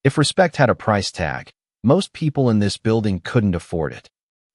If respect had a price tag, most people in this building couldn't afford it.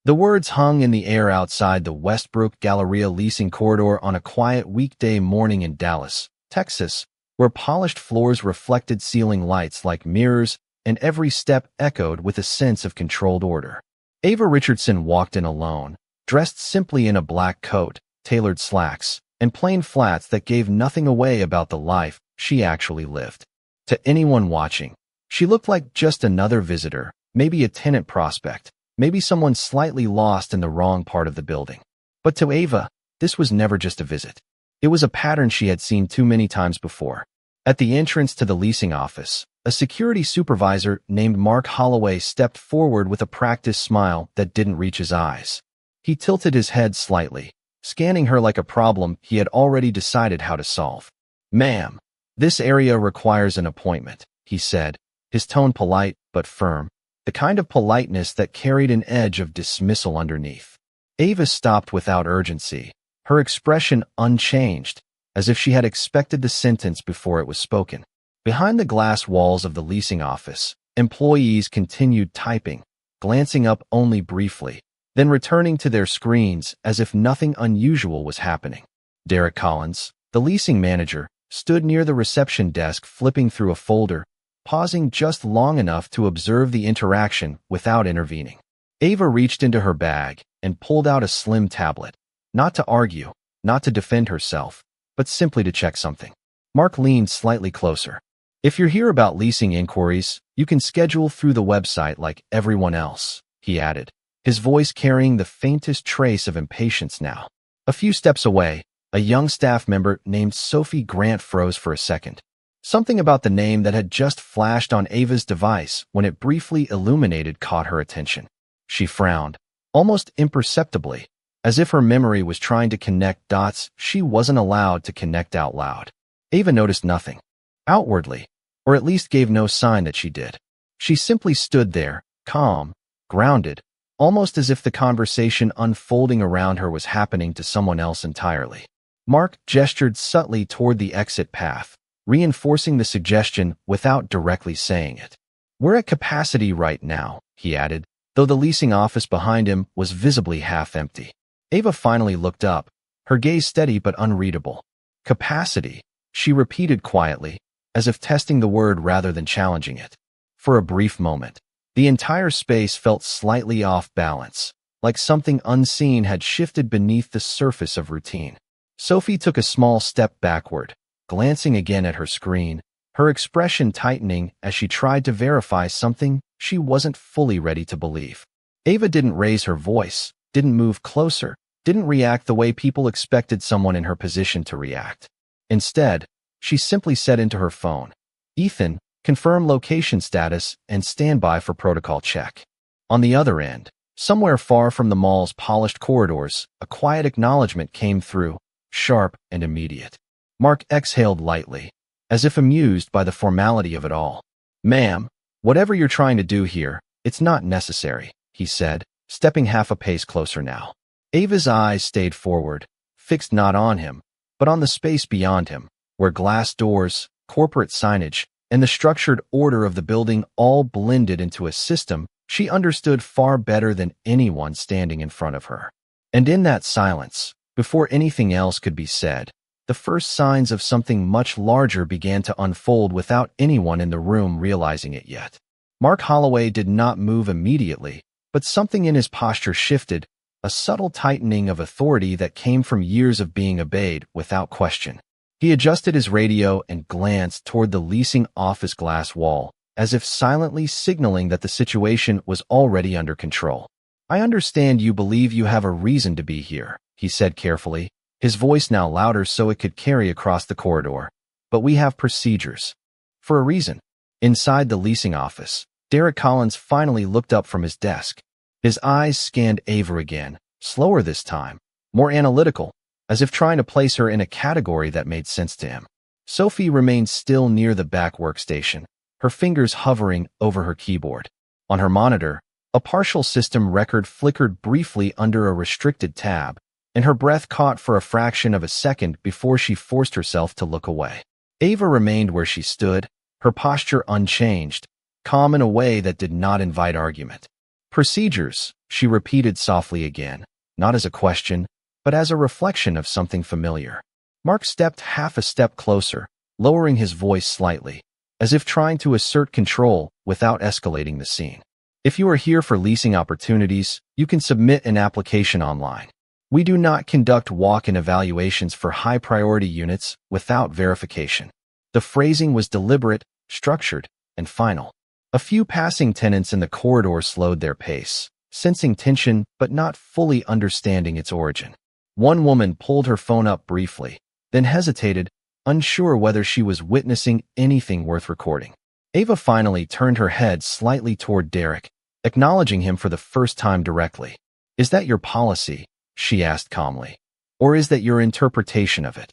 The words hung in the air outside the Westbrook Galleria leasing corridor on a quiet weekday morning in Dallas, Texas, where polished floors reflected ceiling lights like mirrors and every step echoed with a sense of controlled order. Ava Richardson walked in alone, dressed simply in a black coat, tailored slacks, and plain flats that gave nothing away about the life she actually lived. To anyone watching, she looked like just another visitor, maybe a tenant prospect, maybe someone slightly lost in the wrong part of the building. But to Ava, this was never just a visit. It was a pattern she had seen too many times before. At the entrance to the leasing office, a security supervisor named Mark Holloway stepped forward with a practiced smile that didn't reach his eyes. He tilted his head slightly, scanning her like a problem he had already decided how to solve. "Ma'am, this area requires an appointment," he said, his tone polite but firm, the kind of politeness that carried an edge of dismissal underneath. Ava stopped without urgency, her expression unchanged, as if she had expected the sentence before it was spoken. Behind the glass walls of the leasing office, employees continued typing, glancing up only briefly, then returning to their screens as if nothing unusual was happening. Derek Collins, the leasing manager, stood near the reception desk flipping through a folder, pausing just long enough to observe the interaction without intervening. Ava reached into her bag and pulled out a slim tablet, not to argue, not to defend herself, but simply to check something. Mark leaned slightly closer. "If you're here about leasing inquiries, you can schedule through the website like everyone else," he added, his voice carrying the faintest trace of impatience now. A few steps away, a young staff member named Sophie Grant froze for a second. Something about the name that had just flashed on Ava's device when it briefly illuminated caught her attention. She frowned, almost imperceptibly, as if her memory was trying to connect dots she wasn't allowed to connect out loud. Ava noticed nothing, outwardly, or at least gave no sign that she did. She simply stood there, calm, grounded, almost as if the conversation unfolding around her was happening to someone else entirely. Mark gestured subtly toward the exit path, reinforcing the suggestion without directly saying it. "We're at capacity right now," he added, though the leasing office behind him was visibly half empty. Ava finally looked up, her gaze steady but unreadable. "Capacity," she repeated quietly, as if testing the word rather than challenging it. For a brief moment, the entire space felt slightly off balance, like something unseen had shifted beneath the surface of routine. Sophie took a small step backward, glancing again at her screen, her expression tightening as she tried to verify something she wasn't fully ready to believe. Ava didn't raise her voice, didn't move closer, didn't react the way people expected someone in her position to react. Instead, she simply said into her phone, "Ethan, confirm location status and stand by for protocol check." On the other end, somewhere far from the mall's polished corridors, a quiet acknowledgement came through, sharp and immediate. Mark exhaled lightly, as if amused by the formality of it all. "Ma'am, whatever you're trying to do here, it's not necessary," he said, stepping half a pace closer now. Ava's eyes stayed forward, fixed not on him, but on the space beyond him, where glass doors, corporate signage, and the structured order of the building all blended into a system she understood far better than anyone standing in front of her. And in that silence, before anything else could be said, the first signs of something much larger began to unfold without anyone in the room realizing it yet. Mark Holloway did not move immediately, but something in his posture shifted, a subtle tightening of authority that came from years of being obeyed without question. He adjusted his radio and glanced toward the leasing office glass wall, as if silently signaling that the situation was already under control. "I understand you believe you have a reason to be here," he said carefully, his voice now louder so it could carry across the corridor. "But we have procedures." "For a reason." Inside the leasing office, Derek Collins finally looked up from his desk. His eyes scanned Ava again, slower this time, more analytical, as if trying to place her in a category that made sense to him. Sophie remained still near the back workstation, her fingers hovering over her keyboard. On her monitor, a partial system record flickered briefly under a restricted tab, and her breath caught for a fraction of a second before she forced herself to look away. Ava remained where she stood, her posture unchanged, calm in a way that did not invite argument. Procedures, she repeated softly again, not as a question, but as a reflection of something familiar. Mark stepped half a step closer, lowering his voice slightly, as if trying to assert control without escalating the scene. If you are here for leasing opportunities, you can submit an application online. We do not conduct walk-in evaluations for high-priority units without verification. The phrasing was deliberate, structured, and final. A few passing tenants in the corridor slowed their pace, sensing tension but not fully understanding its origin. One woman pulled her phone up briefly, then hesitated, unsure whether she was witnessing anything worth recording. Ava finally turned her head slightly toward Derek, acknowledging him for the first time directly. "Is that your policy?" she asked calmly. "Or is that your interpretation of it?"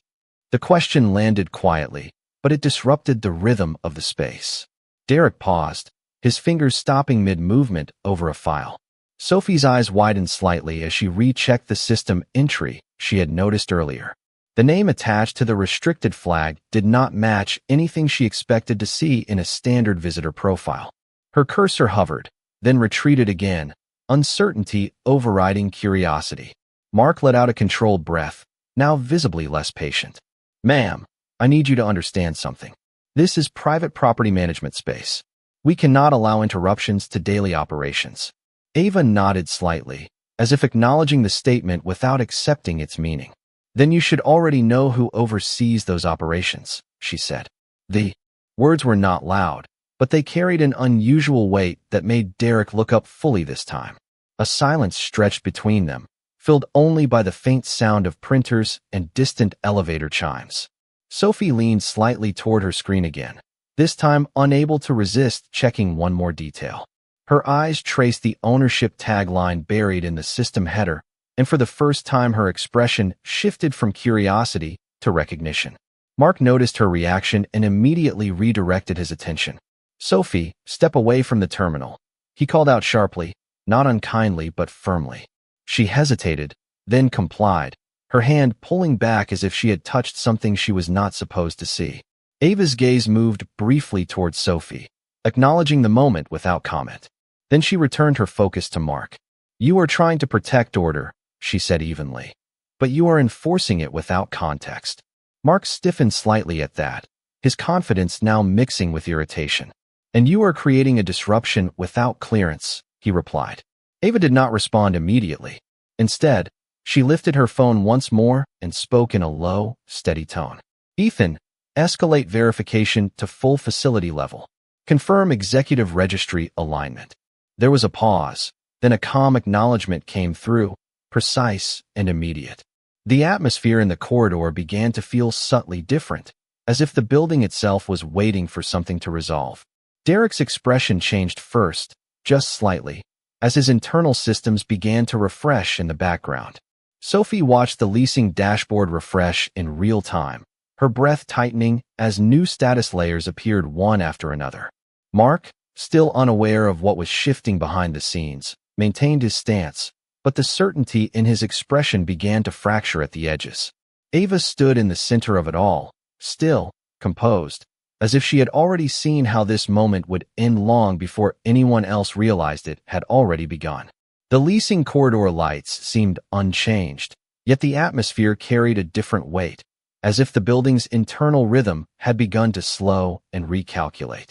The question landed quietly, but it disrupted the rhythm of the space. Derek paused, his fingers stopping mid-movement over a file. Sophie's eyes widened slightly as she rechecked the system entry she had noticed earlier. The name attached to the restricted flag did not match anything she expected to see in a standard visitor profile. Her cursor hovered, then retreated again, uncertainty overriding curiosity. Mark let out a controlled breath, now visibly less patient. "Ma'am, I need you to understand something. This is private property management space. We cannot allow interruptions to daily operations." Ava nodded slightly, as if acknowledging the statement without accepting its meaning. "Then you should already know who oversees those operations," she said. The words were not loud, but they carried an unusual weight that made Derek look up fully this time. A silence stretched between them, filled only by the faint sound of printers and distant elevator chimes. Sophie leaned slightly toward her screen again, this time unable to resist checking one more detail. Her eyes traced the ownership tagline buried in the system header, and for the first time her expression shifted from curiosity to recognition. Mark noticed her reaction and immediately redirected his attention. "Sophie, step away from the terminal," he called out sharply, not unkindly but firmly. She hesitated, then complied, her hand pulling back as if she had touched something she was not supposed to see. Ava's gaze moved briefly towards Sophie, acknowledging the moment without comment. Then she returned her focus to Mark. "You are trying to protect order," she said evenly, "but you are enforcing it without context." Mark stiffened slightly at that, his confidence now mixing with irritation. "And you are creating a disruption without clearance," he replied. Ava did not respond immediately. Instead, she lifted her phone once more and spoke in a low, steady tone. "Ethan, escalate verification to full facility level. Confirm executive registry alignment." There was a pause, then a calm acknowledgement came through, precise and immediate. The atmosphere in the corridor began to feel subtly different, as if the building itself was waiting for something to resolve. Derek's expression changed first, just slightly, as his internal systems began to refresh in the background. Sophie watched the leasing dashboard refresh in real time, her breath tightening as new status layers appeared one after another. Mark, still unaware of what was shifting behind the scenes, maintained his stance, but the certainty in his expression began to fracture at the edges. Ava stood in the center of it all, still, composed, as if she had already seen how this moment would end long before anyone else realized it had already begun. The leasing corridor lights seemed unchanged, yet the atmosphere carried a different weight, as if the building's internal rhythm had begun to slow and recalculate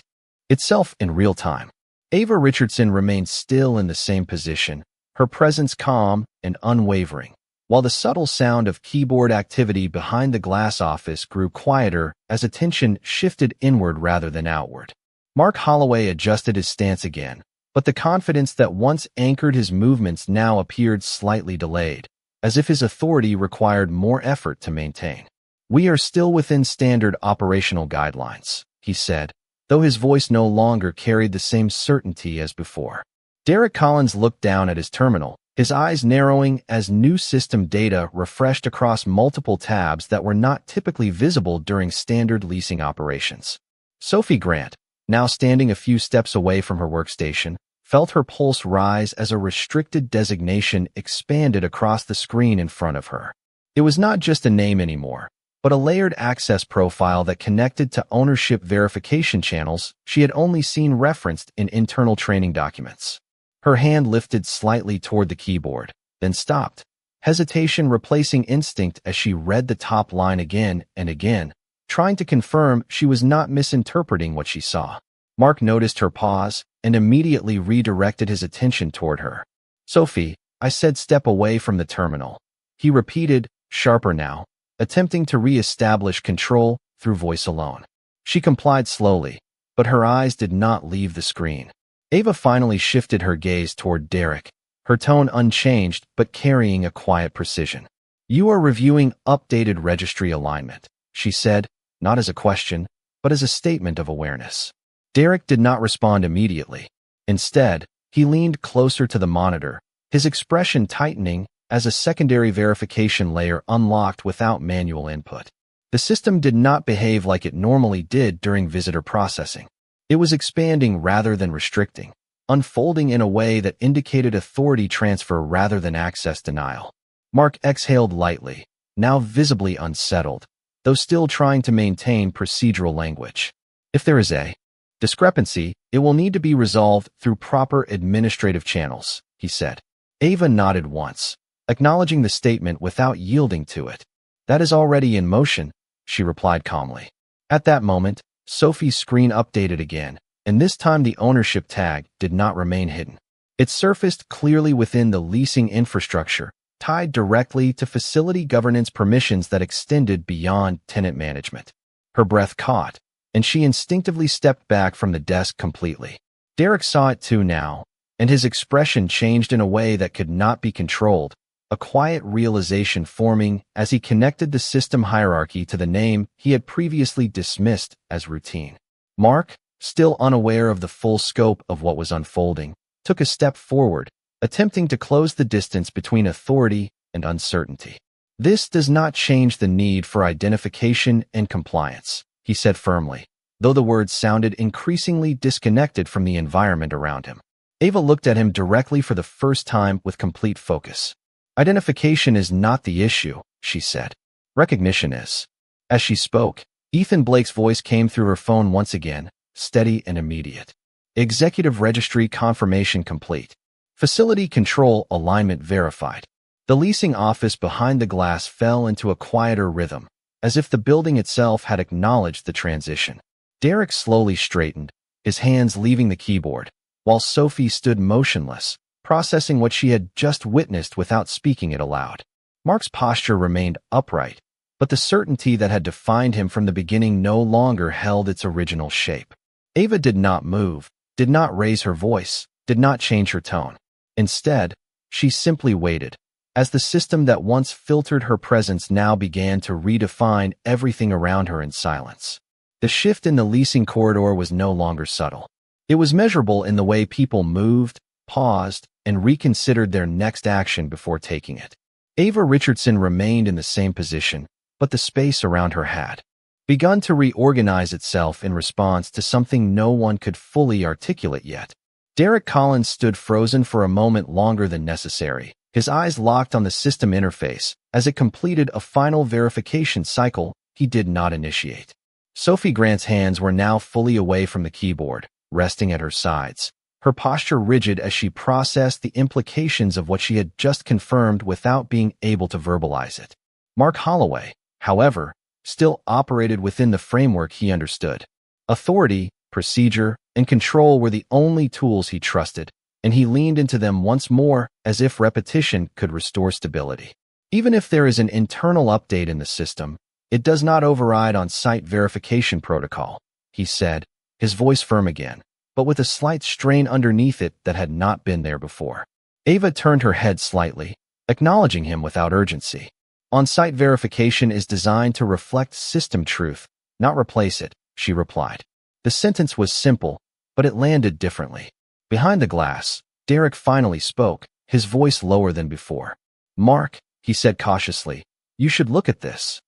itself in real time. Ava Richardson remained still in the same position, her presence calm and unwavering, while the subtle sound of keyboard activity behind the glass office grew quieter as attention shifted inward rather than outward. Mark Holloway adjusted his stance again, but the confidence that once anchored his movements now appeared slightly delayed, as if his authority required more effort to maintain. "We are still within standard operational guidelines," he said, though his voice no longer carried the same certainty as before. Derek Collins looked down at his terminal, his eyes narrowing as new system data refreshed across multiple tabs that were not typically visible during standard leasing operations. Sophie Grant, now standing a few steps away from her workstation, felt her pulse rise as a restricted designation expanded across the screen in front of her. It was not just a name anymore. but a layered access profile that connected to ownership verification channels she had only seen referenced in internal training documents. Her hand lifted slightly toward the keyboard, then stopped, hesitation replacing instinct as she read the top line again and again, trying to confirm she was not misinterpreting what she saw. Mark noticed her pause and immediately redirected his attention toward her. "Sophie, I said step away from the terminal," he repeated, sharper now, attempting to re-establish control through voice alone. She complied slowly, but her eyes did not leave the screen. Ava finally shifted her gaze toward Derek, her tone unchanged but carrying a quiet precision. "You are reviewing updated registry alignment," she said, not as a question, but as a statement of awareness. Derek did not respond immediately. Instead, he leaned closer to the monitor, his expression tightening as a secondary verification layer unlocked without manual input. The system did not behave like it normally did during visitor processing. It was expanding rather than restricting, unfolding in a way that indicated authority transfer rather than access denial. Mark exhaled lightly, now visibly unsettled, though still trying to maintain procedural language. "If there is a discrepancy, it will need to be resolved through proper administrative channels," he said. Ava nodded once, acknowledging the statement without yielding to it. "That is already in motion," she replied calmly. At that moment, Sophie's screen updated again, and this time the ownership tag did not remain hidden. It surfaced clearly within the leasing infrastructure, tied directly to facility governance permissions that extended beyond tenant management. Her breath caught, and she instinctively stepped back from the desk completely. Derek saw it too now, and his expression changed in a way that could not be controlled, a quiet realization forming as he connected the system hierarchy to the name he had previously dismissed as routine. Mark, still unaware of the full scope of what was unfolding, took a step forward, attempting to close the distance between authority and uncertainty. "This does not change the need for identification and compliance," he said firmly, though the words sounded increasingly disconnected from the environment around him. Ava looked at him directly for the first time with complete focus. "Identification is not the issue," she said. "Recognition is." As she spoke, Ethan Blake's voice came through her phone once again, steady and immediate. "Executive registry confirmation complete. Facility control alignment verified." The leasing office behind the glass fell into a quieter rhythm, as if the building itself had acknowledged the transition. Derek slowly straightened, his hands leaving the keyboard, while Sophie stood motionless, processing what she had just witnessed without speaking it aloud. Mark's posture remained upright, but the certainty that had defined him from the beginning no longer held its original shape. Ava did not move, did not raise her voice, did not change her tone. Instead, she simply waited, as the system that once filtered her presence now began to redefine everything around her in silence. The shift in the leasing corridor was no longer subtle. It was measurable in the way people moved, paused, and reconsidered their next action before taking it. Ava Richardson remained in the same position, but the space around her had begun to reorganize itself in response to something no one could fully articulate yet. Derek Collins stood frozen for a moment longer than necessary, his eyes locked on the system interface as it completed a final verification cycle he did not initiate. Sophie Grant's hands were now fully away from the keyboard, resting at her sides, her posture rigid as she processed the implications of what she had just confirmed without being able to verbalize it. Mark Holloway, however, still operated within the framework he understood. Authority, procedure, and control were the only tools he trusted, and he leaned into them once more as if repetition could restore stability. "Even if there is an internal update in the system, it does not override on-site verification protocol," he said, his voice firm again, but with a slight strain underneath it that had not been there before. Ava turned her head slightly, acknowledging him without urgency. "On-site verification is designed to reflect system truth, not replace it," she replied. The sentence was simple, but it landed differently. Behind the glass, Derek finally spoke, his voice lower than before. "Mark," he said cautiously, "you should look at this."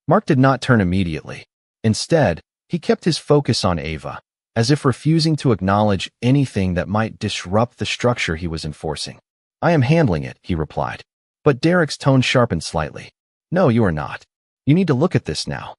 Mark did not turn immediately. Instead, he kept his focus on Ava, as if refusing to acknowledge anything that might disrupt the structure he was enforcing. "I am handling it," he replied. But Derek's tone sharpened slightly. "No, you are not. You need to look at this now.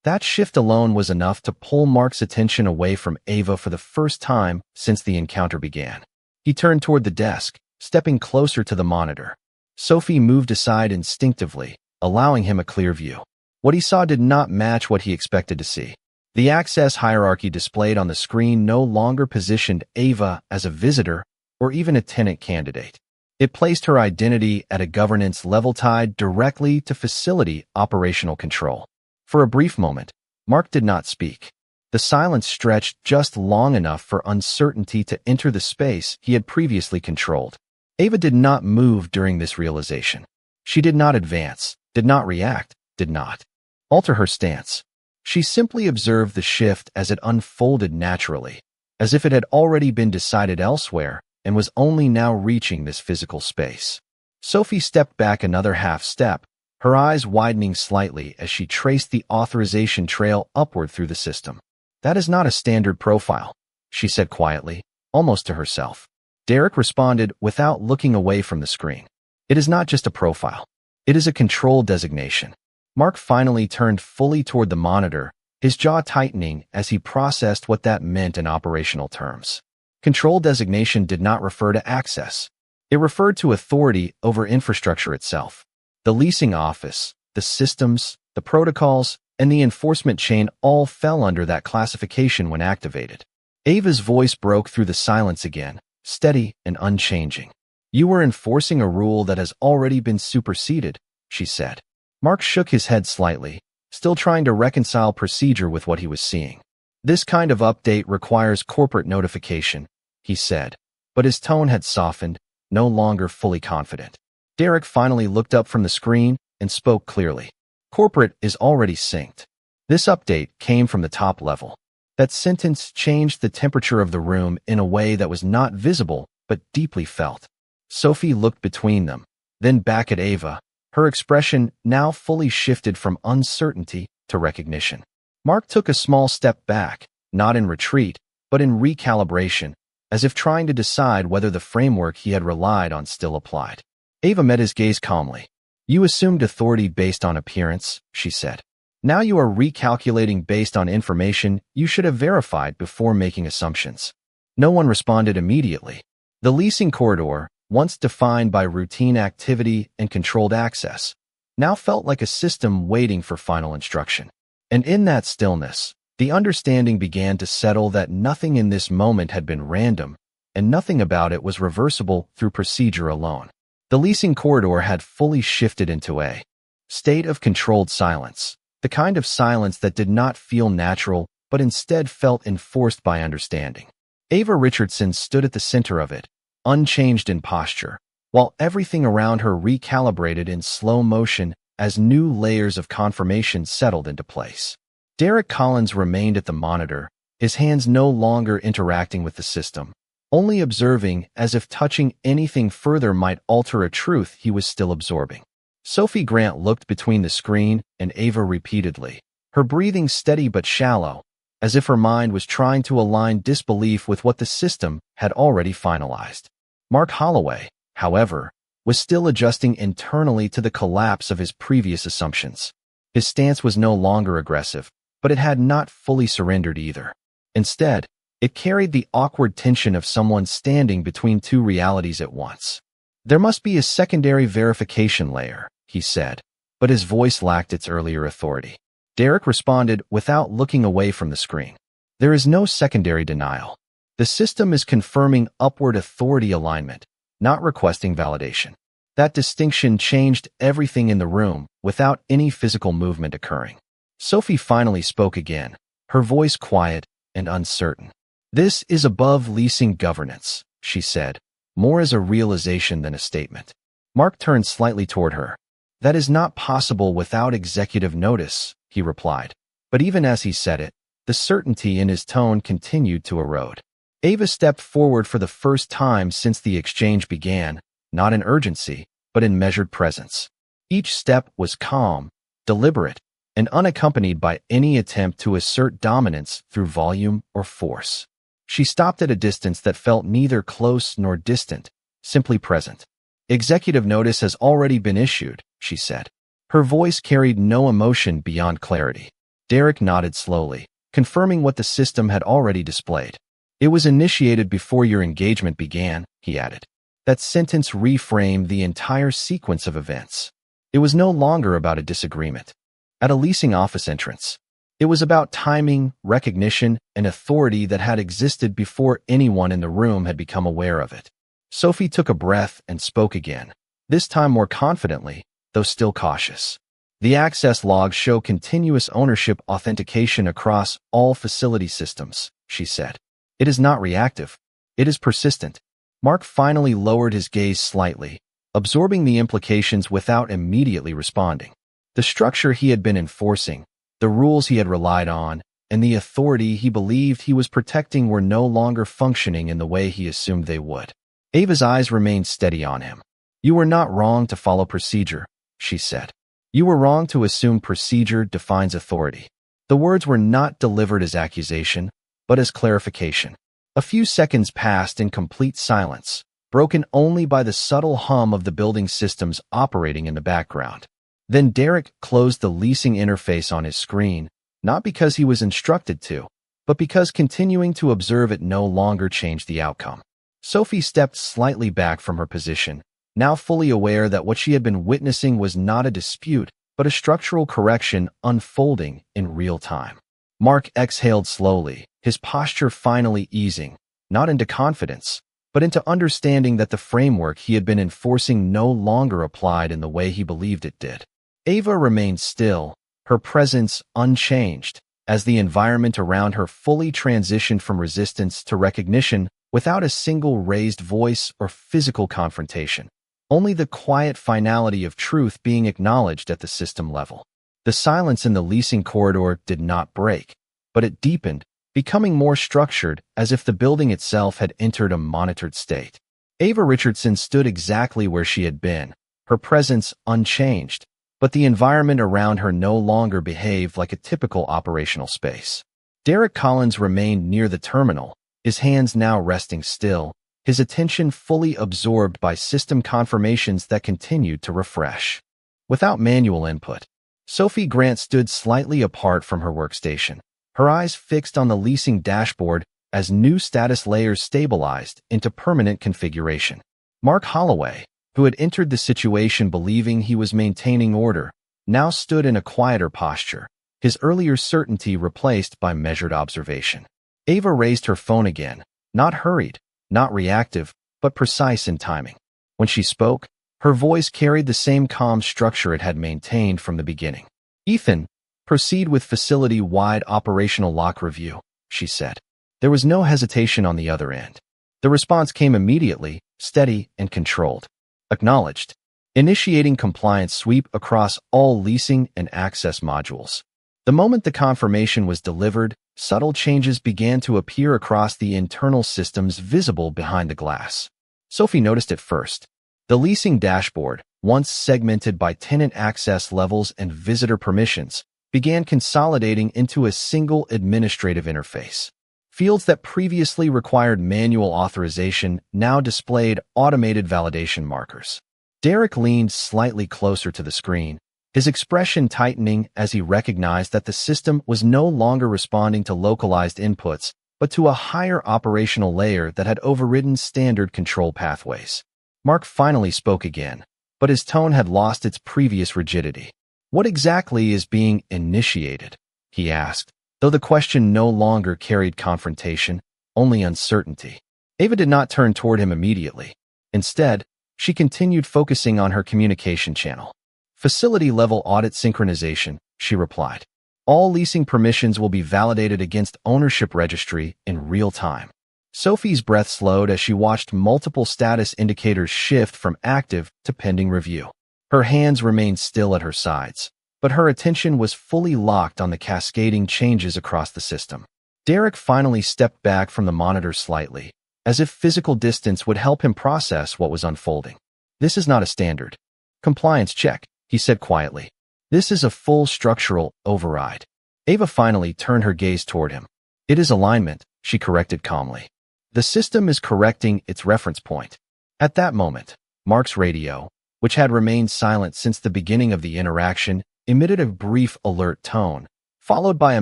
That shift alone was enough to pull Mark's attention away from Ava for the first time since the encounter began. He turned toward the desk, stepping closer to the monitor. Sophie moved aside instinctively, allowing him a clear view. What he saw did not match what he expected to see. The access hierarchy displayed on the screen no longer positioned Ava as a visitor or even a tenant candidate. It placed her identity at a governance level tied directly to facility operational control. For a brief moment, Mark did not speak. The silence stretched just long enough for uncertainty to enter the space he had previously controlled. Ava did not move during this realization. She did not advance, did not react, did not alter her stance. She simply observed the shift as it unfolded naturally, as if it had already been decided elsewhere and was only now reaching this physical space. Sophie stepped back another half step, her eyes widening slightly as she traced the authorization trail upward through the system. That is not a standard profile, she said quietly, almost to herself. Derek responded without looking away from the screen. It is not just a profile. It is a control designation. Mark finally turned fully toward the monitor, his jaw tightening as he processed what that meant in operational terms. Control designation did not refer to access. It referred to authority over infrastructure itself. The leasing office, the systems, the protocols, and the enforcement chain all fell under that classification when activated. Ava's voice broke through the silence again, steady and unchanging. You were enforcing a rule that has already been superseded, she said. Mark shook his head slightly, still trying to reconcile procedure with what he was seeing. This kind of update requires corporate notification, he said, but his tone had softened, no longer fully confident. Derek finally looked up from the screen and spoke clearly. Corporate is already synced. This update came from the top level. That sentence changed the temperature of the room in a way that was not visible but deeply felt. Sophie looked between them, then back at Ava. Her expression now fully shifted from uncertainty to recognition. Mark took a small step back, not in retreat, but in recalibration, as if trying to decide whether the framework he had relied on still applied. Ava met his gaze calmly. You assumed authority based on appearance, she said. Now you are recalculating based on information you should have verified before making assumptions. No one responded immediately. The leasing corridor, once defined by routine activity and controlled access, now felt like a system waiting for final instruction. And in that stillness, the understanding began to settle that nothing in this moment had been random, and nothing about it was reversible through procedure alone. The leasing corridor had fully shifted into a state of controlled silence, the kind of silence that did not feel natural but instead felt enforced by understanding. Ava Richardson stood at the center of it, unchanged in posture, while everything around her recalibrated in slow motion as new layers of confirmation settled into place. Derek Collins remained at the monitor, his hands no longer interacting with the system, only observing as if touching anything further might alter a truth he was still absorbing. Sophie Grant looked between the screen and Ava repeatedly, her breathing steady but shallow, as if her mind was trying to align disbelief with what the system had already finalized. Mark Holloway, however, was still adjusting internally to the collapse of his previous assumptions. His stance was no longer aggressive, but it had not fully surrendered either. Instead, it carried the awkward tension of someone standing between two realities at once. There must be a secondary verification layer, he said, but his voice lacked its earlier authority. Derek responded without looking away from the screen. There is no secondary denial. The system is confirming upward authority alignment, not requesting validation. That distinction changed everything in the room without any physical movement occurring. Sophie finally spoke again, her voice quiet and uncertain. This is above leasing governance, she said, more as a realization than a statement. Mark turned slightly toward her. That is not possible without executive notice, he replied. But even as he said it, the certainty in his tone continued to erode. Ava stepped forward for the first time since the exchange began, not in urgency, but in measured presence. Each step was calm, deliberate, and unaccompanied by any attempt to assert dominance through volume or force. She stopped at a distance that felt neither close nor distant, simply present. Executive notice has already been issued, she said. Her voice carried no emotion beyond clarity. Derek nodded slowly, confirming what the system had already displayed. It was initiated before your engagement began, he added. That sentence reframed the entire sequence of events. It was no longer about a disagreement at a leasing office entrance. It was about timing, recognition, and authority that had existed before anyone in the room had become aware of it. Sophie took a breath and spoke again, this time more confidently, though still cautious. The access logs show continuous ownership authentication across all facility systems, she said. It is not reactive. It is persistent. Mark finally lowered his gaze slightly, absorbing the implications without immediately responding. The structure he had been enforcing, the rules he had relied on, and the authority he believed he was protecting were no longer functioning in the way he assumed they would. Ava's eyes remained steady on him. You were not wrong to follow procedure, she said. You were wrong to assume procedure defines authority. The words were not delivered as accusation, but as clarification. A few seconds passed in complete silence, broken only by the subtle hum of the building systems operating in the background. Then Derek closed the leasing interface on his screen, not because he was instructed to, but because continuing to observe it no longer changed the outcome. Sophie stepped slightly back from her position, now fully aware that what she had been witnessing was not a dispute, but a structural correction unfolding in real time. Mark exhaled slowly, his posture finally easing, not into confidence, but into understanding that the framework he had been enforcing no longer applied in the way he believed it did. Ava remained still, her presence unchanged, as the environment around her fully transitioned from resistance to recognition without a single raised voice or physical confrontation. Only the quiet finality of truth being acknowledged at the system level. The silence in the leasing corridor did not break, but it deepened, becoming more structured as if the building itself had entered a monitored state. Ava Richardson stood exactly where she had been, her presence unchanged, but the environment around her no longer behaved like a typical operational space. Derek Collins remained near the terminal, his hands now resting still, his attention fully absorbed by system confirmations that continued to refresh. Without manual input, Sophie Grant stood slightly apart from her workstation, her eyes fixed on the leasing dashboard as new status layers stabilized into permanent configuration. Mark Holloway, who had entered the situation believing he was maintaining order, now stood in a quieter posture, his earlier certainty replaced by measured observation. Ava raised her phone again, not hurried, not reactive, but precise in timing. When she spoke, her voice carried the same calm structure it had maintained from the beginning. Ethan, proceed with facility-wide operational lock review, she said. There was no hesitation on the other end. The response came immediately, steady and controlled. Acknowledged. Initiating compliance sweep across all leasing and access modules. The moment the confirmation was delivered, subtle changes began to appear across the internal systems visible behind the glass. Sophie noticed it first. The leasing dashboard, once segmented by tenant access levels and visitor permissions, began consolidating into a single administrative interface. Fields that previously required manual authorization now displayed automated validation markers. Derek leaned slightly closer to the screen, his expression tightening as he recognized that the system was no longer responding to localized inputs, but to a higher operational layer that had overridden standard control pathways. Mark finally spoke again, but his tone had lost its previous rigidity. What exactly is being initiated? He asked, though the question no longer carried confrontation, only uncertainty. Ava did not turn toward him immediately. Instead, she continued focusing on her communication channel. Facility-level audit synchronization, she replied. All leasing permissions will be validated against ownership registry in real time. Sophie's breath slowed as she watched multiple status indicators shift from active to pending review. Her hands remained still at her sides, but her attention was fully locked on the cascading changes across the system. Derek finally stepped back from the monitor slightly, as if physical distance would help him process what was unfolding. This is not a standard compliance check, he said quietly. This is a full structural override. Ava finally turned her gaze toward him. It is alignment, she corrected calmly. The system is correcting its reference point. At that moment, Mark's radio, which had remained silent since the beginning of the interaction, emitted a brief alert tone, followed by a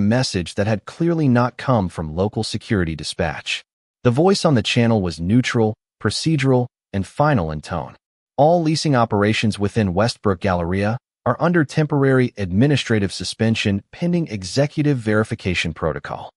message that had clearly not come from local security dispatch. The voice on the channel was neutral, procedural, and final in tone. All leasing operations within Westbrook Galleria are under temporary administrative suspension pending executive verification protocol.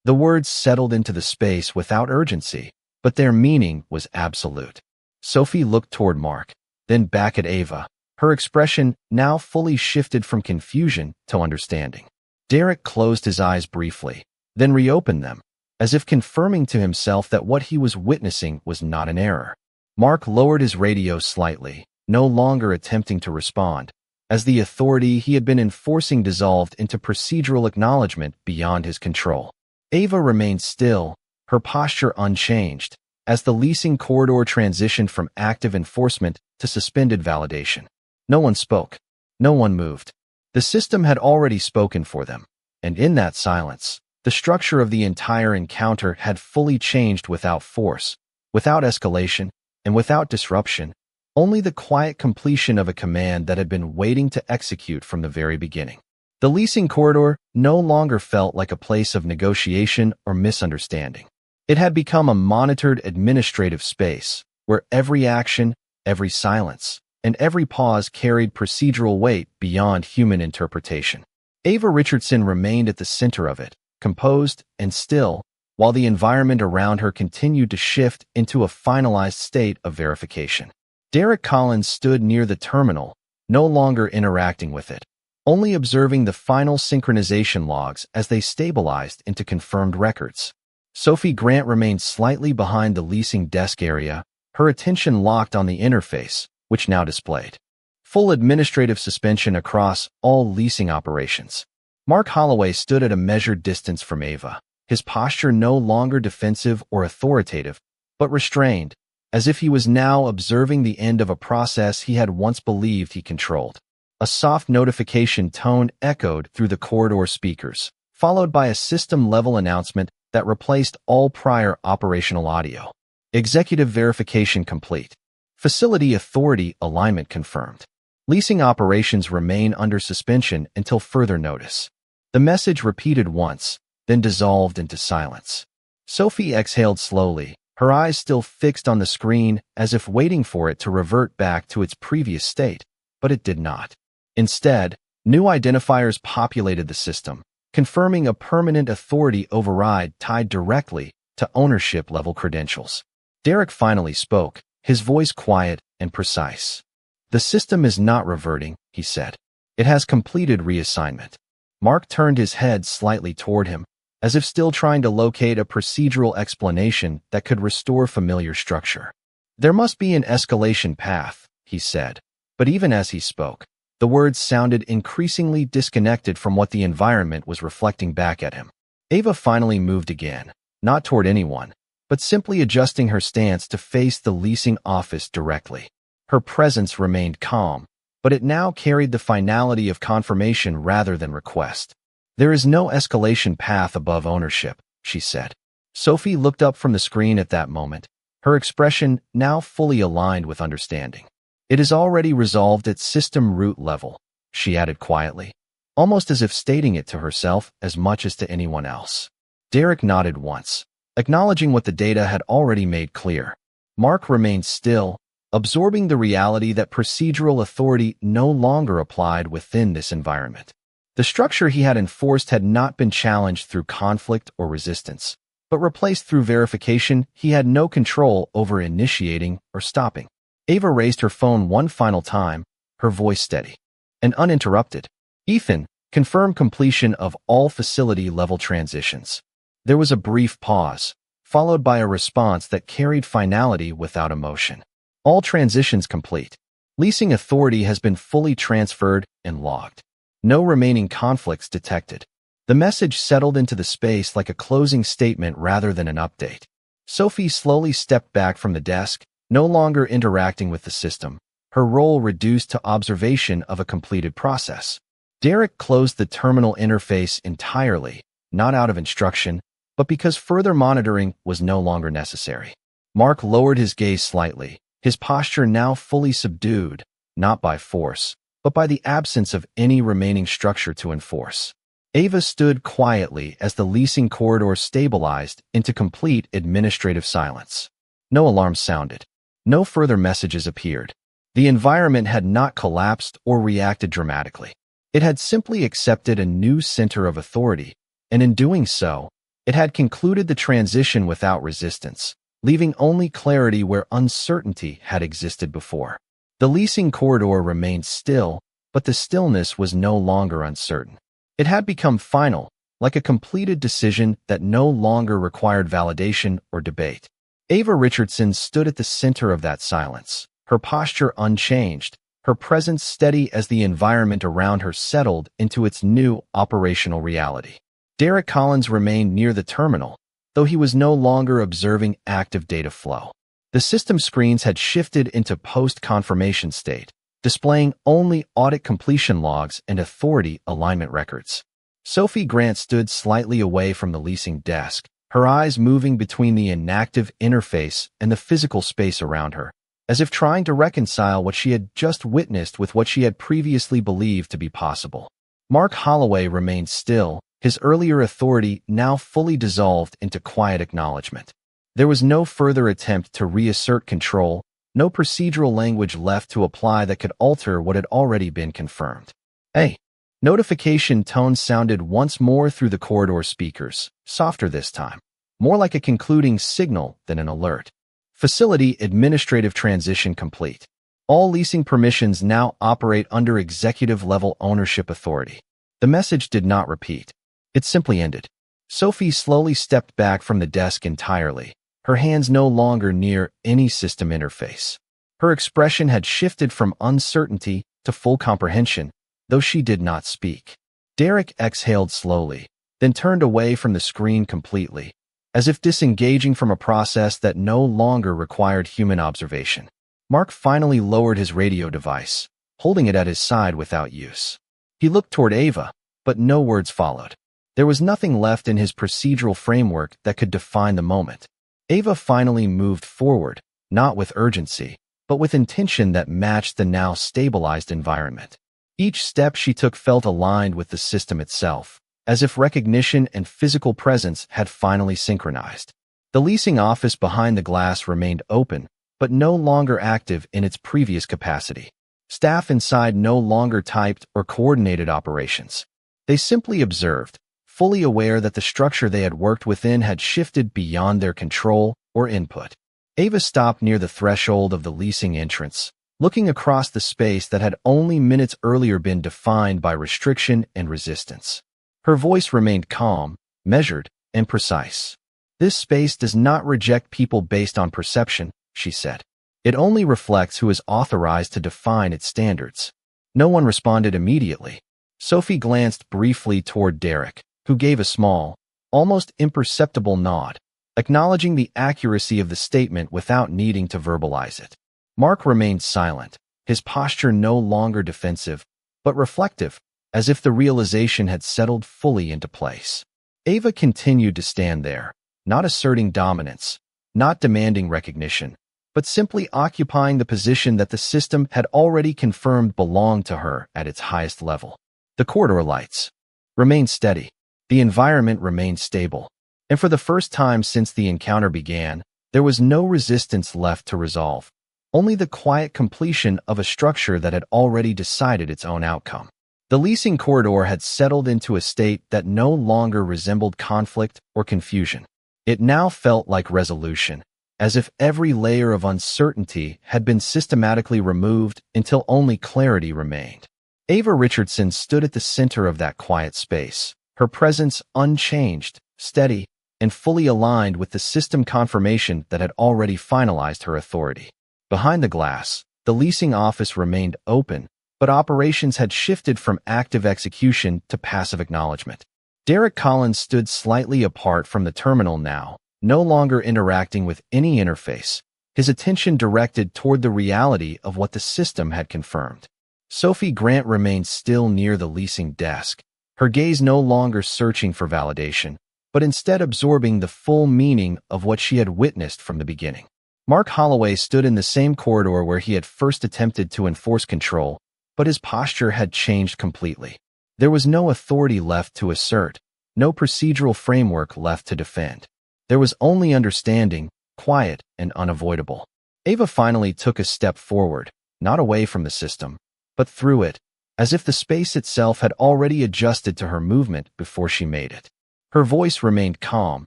The words settled into the space without urgency, but their meaning was absolute. Sophie looked toward Mark, then back at Ava. Her expression now fully shifted from confusion to understanding. Derek closed his eyes briefly, then reopened them, as if confirming to himself that what he was witnessing was not an error. Mark lowered his radio slightly, no longer attempting to respond, as the authority he had been enforcing dissolved into procedural acknowledgement beyond his control. Ava remained still, her posture unchanged, as the leasing corridor transitioned from active enforcement to suspended validation. No one spoke. No one moved. The system had already spoken for them, and in that silence, the structure of the entire encounter had fully changed without force, without escalation, and without disruption, only the quiet completion of a command that had been waiting to execute from the very beginning. The leasing corridor no longer felt like a place of negotiation or misunderstanding. It had become a monitored administrative space, where every action, every silence, and every pause carried procedural weight beyond human interpretation. Ava Richardson remained at the center of it, composed and still, while the environment around her continued to shift into a finalized state of verification. Derek Collins stood near the terminal, no longer interacting with it, only observing the final synchronization logs as they stabilized into confirmed records. Sophie Grant remained slightly behind the leasing desk area, her attention locked on the interface, which now displayed full administrative suspension across all leasing operations. Mark Holloway stood at a measured distance from Ava, his posture no longer defensive or authoritative, but restrained, as if he was now observing the end of a process he had once believed he controlled. A soft notification tone echoed through the corridor speakers, followed by a system-level announcement that replaced all prior operational audio. Executive verification complete. Facility authority alignment confirmed. Leasing operations remain under suspension until further notice. The message repeated once, then dissolved into silence. Sophie exhaled slowly, her eyes still fixed on the screen as if waiting for it to revert back to its previous state, but it did not. Instead, new identifiers populated the system, confirming a permanent authority override tied directly to ownership-level credentials. Derek finally spoke, his voice quiet and precise. "The system is not reverting," he said. "It has completed reassignment." Mark turned his head slightly toward him, as if still trying to locate a procedural explanation that could restore familiar structure. "There must be an escalation path," he said, but even as he spoke, the words sounded increasingly disconnected from what the environment was reflecting back at him. Ava finally moved again, not toward anyone, but simply adjusting her stance to face the leasing office directly. Her presence remained calm, but it now carried the finality of confirmation rather than request. "There is no escalation path above ownership," she said. Sophie looked up from the screen at that moment, her expression now fully aligned with understanding. "It is already resolved at system root level," she added quietly, almost as if stating it to herself as much as to anyone else. Derek nodded once, acknowledging what the data had already made clear. Mark remained still, absorbing the reality that procedural authority no longer applied within this environment. The structure he had enforced had not been challenged through conflict or resistance, but replaced through verification he had no control over initiating or stopping. Ava raised her phone one final time, her voice steady and uninterrupted. "Ethan, confirm completion of all facility-level transitions." There was a brief pause, followed by a response that carried finality without emotion. "All transitions complete. Leasing authority has been fully transferred and logged. No remaining conflicts detected." The message settled into the space like a closing statement rather than an update. Sophie slowly stepped back from the desk, no longer interacting with the system, her role reduced to observation of a completed process. Derek closed the terminal interface entirely, not out of instruction, but because further monitoring was no longer necessary. Mark lowered his gaze slightly, his posture now fully subdued, not by force, but by the absence of any remaining structure to enforce. Ava stood quietly as the leasing corridor stabilized into complete administrative silence. No alarms sounded. No further messages appeared. The environment had not collapsed or reacted dramatically. It had simply accepted a new center of authority, and in doing so, it had concluded the transition without resistance, leaving only clarity where uncertainty had existed before. The leasing corridor remained still, but the stillness was no longer uncertain. It had become final, like a completed decision that no longer required validation or debate. Ava Richardson stood at the center of that silence, her posture unchanged, her presence steady as the environment around her settled into its new operational reality. Derek Collins remained near the terminal, though he was no longer observing active data flow. The system screens had shifted into post-confirmation state, displaying only audit completion logs and authority alignment records. Sophie Grant stood slightly away from the leasing desk, her eyes moving between the inactive interface and the physical space around her, as if trying to reconcile what she had just witnessed with what she had previously believed to be possible. Mark Holloway remained still, his earlier authority now fully dissolved into quiet acknowledgement. There was no further attempt to reassert control, no procedural language left to apply that could alter what had already been confirmed. "Hey!" Notification tones sounded once more through the corridor speakers, softer this time, more like a concluding signal than an alert. Facility administrative transition complete. All leasing permissions now operate under executive-level ownership authority. The message did not repeat. It simply ended. Sophie slowly stepped back from the desk entirely, her hands no longer near any system interface. Her expression had shifted from uncertainty to full comprehension, though she did not speak. Derek exhaled slowly, then turned away from the screen completely, as if disengaging from a process that no longer required human observation. Mark finally lowered his radio device, holding it at his side without use. He looked toward Ava, but no words followed. There was nothing left in his procedural framework that could define the moment. Ava finally moved forward, not with urgency, but with intention that matched the now stabilized environment. Each step she took felt aligned with the system itself, as if recognition and physical presence had finally synchronized. The leasing office behind the glass remained open, but no longer active in its previous capacity. Staff inside no longer typed or coordinated operations. They simply observed, fully aware that the structure they had worked within had shifted beyond their control or input. Ava stopped near the threshold of the leasing entrance, looking across the space that had only minutes earlier been defined by restriction and resistance. Her voice remained calm, measured, and precise. "This space does not reject people based on perception," she said. "It only reflects who is authorized to define its standards." No one responded immediately. Sophie glanced briefly toward Derek, who gave a small, almost imperceptible nod, acknowledging the accuracy of the statement without needing to verbalize it. Mark remained silent, his posture no longer defensive, but reflective, as if the realization had settled fully into place. Ava continued to stand there, not asserting dominance, not demanding recognition, but simply occupying the position that the system had already confirmed belonged to her at its highest level. The corridor lights remained steady. The environment remained stable, and for the first time since the encounter began, there was no resistance left to resolve, only the quiet completion of a structure that had already decided its own outcome. The leasing corridor had settled into a state that no longer resembled conflict or confusion. It now felt like resolution, as if every layer of uncertainty had been systematically removed until only clarity remained. Ava Richardson stood at the center of that quiet space, her presence unchanged, steady, and fully aligned with the system confirmation that had already finalized her authority. Behind the glass, the leasing office remained open, but operations had shifted from active execution to passive acknowledgement. Derek Collins stood slightly apart from the terminal now, no longer interacting with any interface, his attention directed toward the reality of what the system had confirmed. Sophie Grant remained still near the leasing desk, her gaze no longer searching for validation, but instead absorbing the full meaning of what she had witnessed from the beginning. Mark Holloway stood in the same corridor where he had first attempted to enforce control, but his posture had changed completely. There was no authority left to assert, no procedural framework left to defend. There was only understanding, quiet and unavoidable. Ava finally took a step forward, not away from the system, but through it, as if the space itself had already adjusted to her movement before she made it. Her voice remained calm,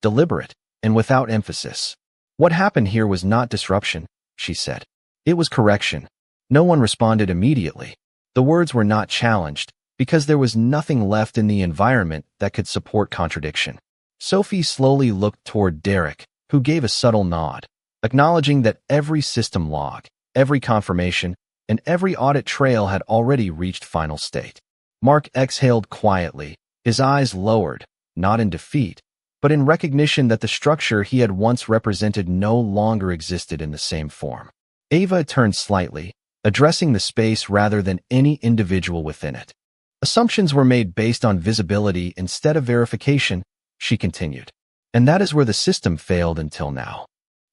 deliberate, and without emphasis. "What happened here was not disruption," she said. "It was correction." No one responded immediately. The words were not challenged, because there was nothing left in the environment that could support contradiction. Sophie slowly looked toward Derek, who gave a subtle nod, acknowledging that every system log, every confirmation, and every audit trail had already reached final state. Mark exhaled quietly, his eyes lowered, not in defeat, but in recognition that the structure he had once represented no longer existed in the same form. Ava turned slightly, addressing the space rather than any individual within it. "Assumptions were made based on visibility instead of verification," she continued. "And that is where the system failed until now."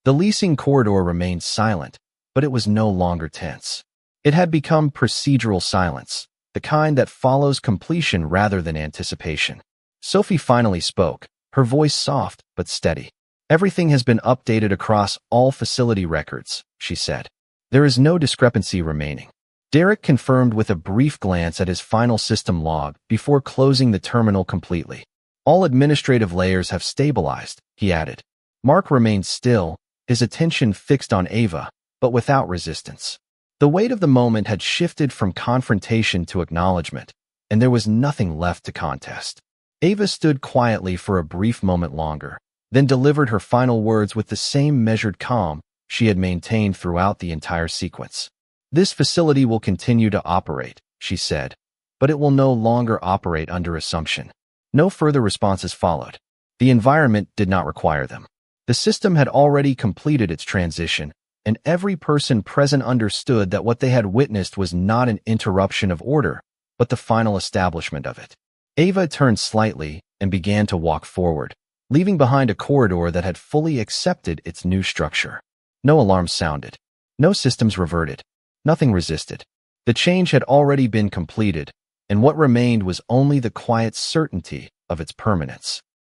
The leasing corridor remained silent, but it was no longer tense. It had become procedural silence, the kind that follows completion rather than anticipation. Sophie finally spoke, her voice soft but steady. "Everything has been updated across all facility records," she said. "There is no discrepancy remaining." Derek confirmed with a brief glance at his final system log before closing the terminal completely. "All administrative layers have stabilized," he added. Mark remained still, his attention fixed on Ava, but without resistance. The weight of the moment had shifted from confrontation to acknowledgement, and there was nothing left to contest. Ava stood quietly for a brief moment longer, then delivered her final words with the same measured calm she had maintained throughout the entire sequence. "This facility will continue to operate," she said, "but it will no longer operate under assumption." No further responses followed. The environment did not require them. The system had already completed its transition, and every person present understood that what they had witnessed was not an interruption of order, but the final establishment of it. Ava turned slightly and began to walk forward, leaving behind a corridor that had fully accepted its new structure. No alarms sounded. No systems reverted. Nothing resisted. The change had already been completed, and what remained was only the quiet certainty of its permanence.